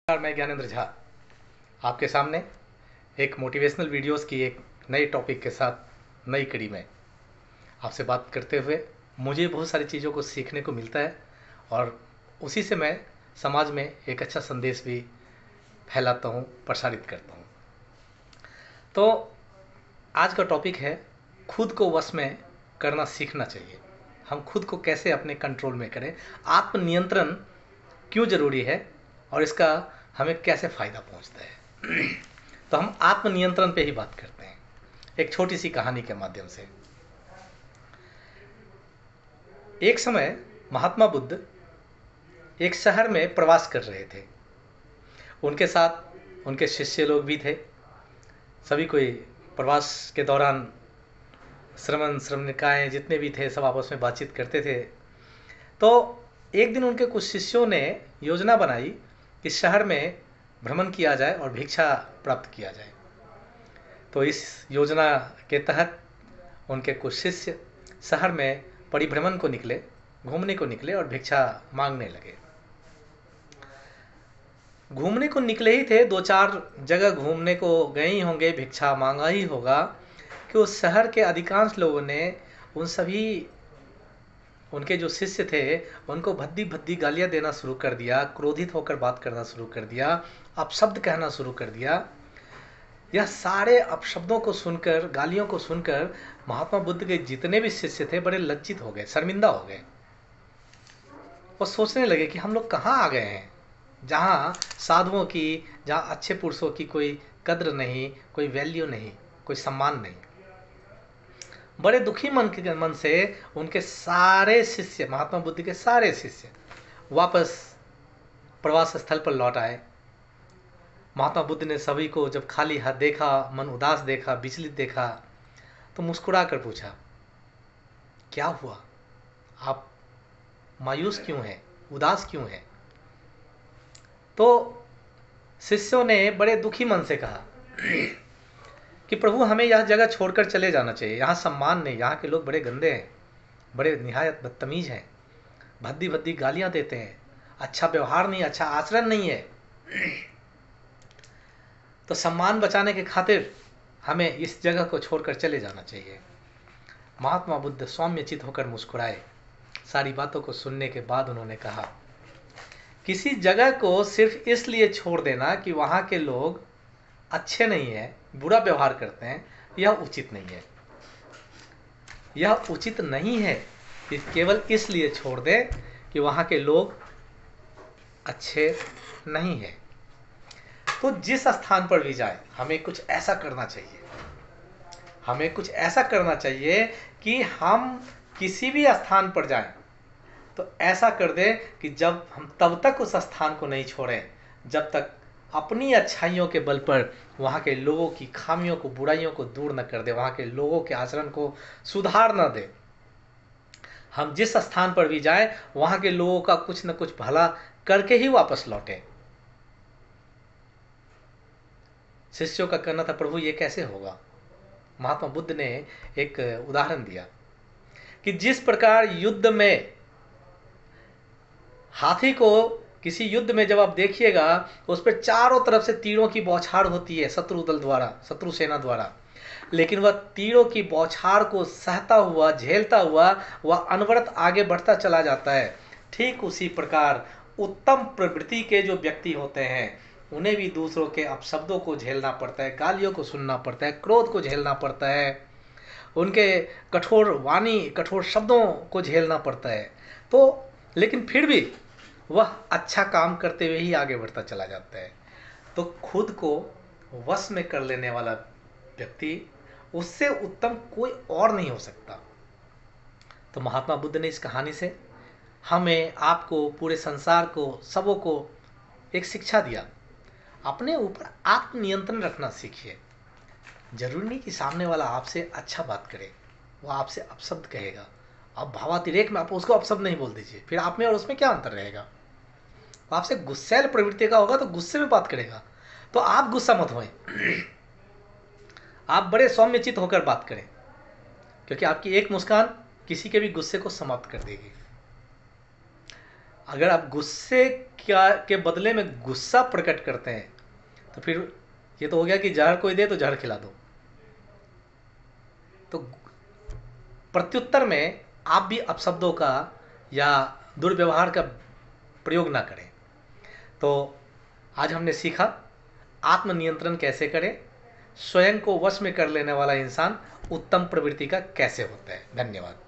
नमस्कार, मैं ज्ञानेंद्र झा आपके सामने एक मोटिवेशनल वीडियोस की एक नई टॉपिक के साथ नई कड़ी में आपसे बात करते हुए मुझे बहुत सारी चीज़ों को सीखने को मिलता है और उसी से मैं समाज में एक अच्छा संदेश भी फैलाता हूँ, प्रसारित करता हूँ। तो आज का टॉपिक है खुद को वश में करना सीखना चाहिए। हम खुद को कैसे अपने कंट्रोल में करें, आत्मनियंत्रण क्यों ज़रूरी है और इसका हमें कैसे फ़ायदा पहुंचता है। तो हम आत्मनियंत्रण पे ही बात करते हैं एक छोटी सी कहानी के माध्यम से। एक समय महात्मा बुद्ध एक शहर में प्रवास कर रहे थे। उनके साथ उनके शिष्य लोग भी थे। सभी कोई प्रवास के दौरान श्रमणिकाएँ जितने भी थे सब आपस में बातचीत करते थे। तो एक दिन उनके कुछ शिष्यों ने योजना बनाई कि शहर में भ्रमण किया जाए और भिक्षा प्राप्त किया जाए। तो इस योजना के तहत उनके कुछ शिष्य शहर में परिभ्रमण को निकले, घूमने को निकले और भिक्षा मांगने लगे। घूमने को निकले ही थे, दो चार जगह घूमने को गए ही होंगे, भिक्षा मांगा ही होगा कि उस शहर के अधिकांश लोगों ने उन सभी उनके जो शिष्य थे उनको भद्दी भद्दी गालियां देना शुरू कर दिया, क्रोधित होकर बात करना शुरू कर दिया, अपशब्द कहना शुरू कर दिया। यह सारे अपशब्दों को सुनकर, गालियों को सुनकर महात्मा बुद्ध के जितने भी शिष्य थे बड़े लज्जित हो गए, शर्मिंदा हो गए और सोचने लगे कि हम लोग कहाँ आ गए हैं, जहाँ साधुओं की, जहाँ अच्छे पुरुषों की कोई कद्र नहीं, कोई वैल्यू नहीं, कोई सम्मान नहीं। बड़े दुखी मन से उनके सारे शिष्य, महात्मा बुद्ध के सारे शिष्य वापस प्रवास स्थल पर लौट आए। महात्मा बुद्ध ने सभी को जब खाली हाथ देखा, मन उदास देखा, विचलित देखा, तो मुस्कुरा कर पूछा, क्या हुआ, आप मायूस क्यों हैं, उदास क्यों हैं? तो शिष्यों ने बड़े दुखी मन से कहा कि प्रभु हमें यह जगह छोड़कर चले जाना चाहिए, यहाँ सम्मान नहीं, यहाँ के लोग बड़े गंदे हैं, बड़े निहायत बदतमीज हैं, भद्दी भद्दी गालियाँ देते हैं, अच्छा व्यवहार नहीं, अच्छा आचरण नहीं है। तो सम्मान बचाने के खातिर हमें इस जगह को छोड़कर चले जाना चाहिए। महात्मा बुद्ध सौम्यचित होकर मुस्कुराए। सारी बातों को सुनने के बाद उन्होंने कहा, किसी जगह को सिर्फ इसलिए छोड़ देना कि वहाँ के लोग अच्छे नहीं हैं, बुरा व्यवहार करते हैं, यह उचित नहीं है। यह उचित नहीं है कि केवल इसलिए छोड़ दें कि वहाँ के लोग अच्छे नहीं हैं। तो जिस स्थान पर भी जाए हमें कुछ ऐसा करना चाहिए, हमें कुछ ऐसा करना चाहिए कि हम किसी भी स्थान पर जाएं तो ऐसा कर दें कि जब हम तब तक उस स्थान को नहीं छोड़ें जब तक अपनी अच्छाइयों के बल पर वहाँ के लोगों की खामियों को, बुराइयों को दूर न कर दे, वहाँ के लोगों के आचरण को सुधार न दे। हम जिस स्थान पर भी जाएं वहाँ के लोगों का कुछ न कुछ भला करके ही वापस लौटें। शिष्यों का कहना था, प्रभु ये कैसे होगा? महात्मा बुद्ध ने एक उदाहरण दिया कि जिस प्रकार युद्ध में हाथी को, किसी युद्ध में जब आप देखिएगा उस पर चारों तरफ से तीरों की बौछार होती है शत्रु दल द्वारा, शत्रु सेना द्वारा, लेकिन वह तीरों की बौछार को सहता हुआ, झेलता हुआ वह अनवरत आगे बढ़ता चला जाता है। ठीक उसी प्रकार उत्तम प्रवृत्ति के जो व्यक्ति होते हैं उन्हें भी दूसरों के अपशब्दों को झेलना पड़ता है, गालियों को सुनना पड़ता है, क्रोध को झेलना पड़ता है, उनके कठोर वाणी, कठोर शब्दों को झेलना पड़ता है। तो लेकिन फिर भी वह अच्छा काम करते हुए ही आगे बढ़ता चला जाता है। तो खुद को वश में कर लेने वाला व्यक्ति, उससे उत्तम कोई और नहीं हो सकता। तो महात्मा बुद्ध ने इस कहानी से हमें, आपको, पूरे संसार को, सबों को एक शिक्षा दिया। अपने ऊपर आत्मनियंत्रण रखना सीखिए। जरूरी नहीं कि सामने वाला आपसे अच्छा बात करे, वो आपसे अपशब्द कहेगा, आप भावातिरेक में आप उसको अपशब्द नहीं बोल दीजिए, फिर आप में और उसमें क्या अंतर रहेगा? वो आपसे गुस्सैल प्रवृत्ति का होगा तो गुस्से में बात करेगा, तो आप गुस्सा मत होएं, आप बड़े सौम्यचित होकर बात करें, क्योंकि आपकी एक मुस्कान किसी के भी गुस्से को समाप्त कर देगी। अगर आप गुस्से क्या के बदले में गुस्सा प्रकट करते हैं तो फिर ये तो हो गया कि जहर कोई दे तो जहर खिला दो। तो प्रत्युत्तर में आप भी अपशब्दों का या दुर्व्यवहार का प्रयोग ना करें। तो आज हमने सीखा आत्मनियंत्रण कैसे करें, स्वयं को वश में कर लेने वाला इंसान उत्तम प्रवृत्ति का कैसे होता है। धन्यवाद।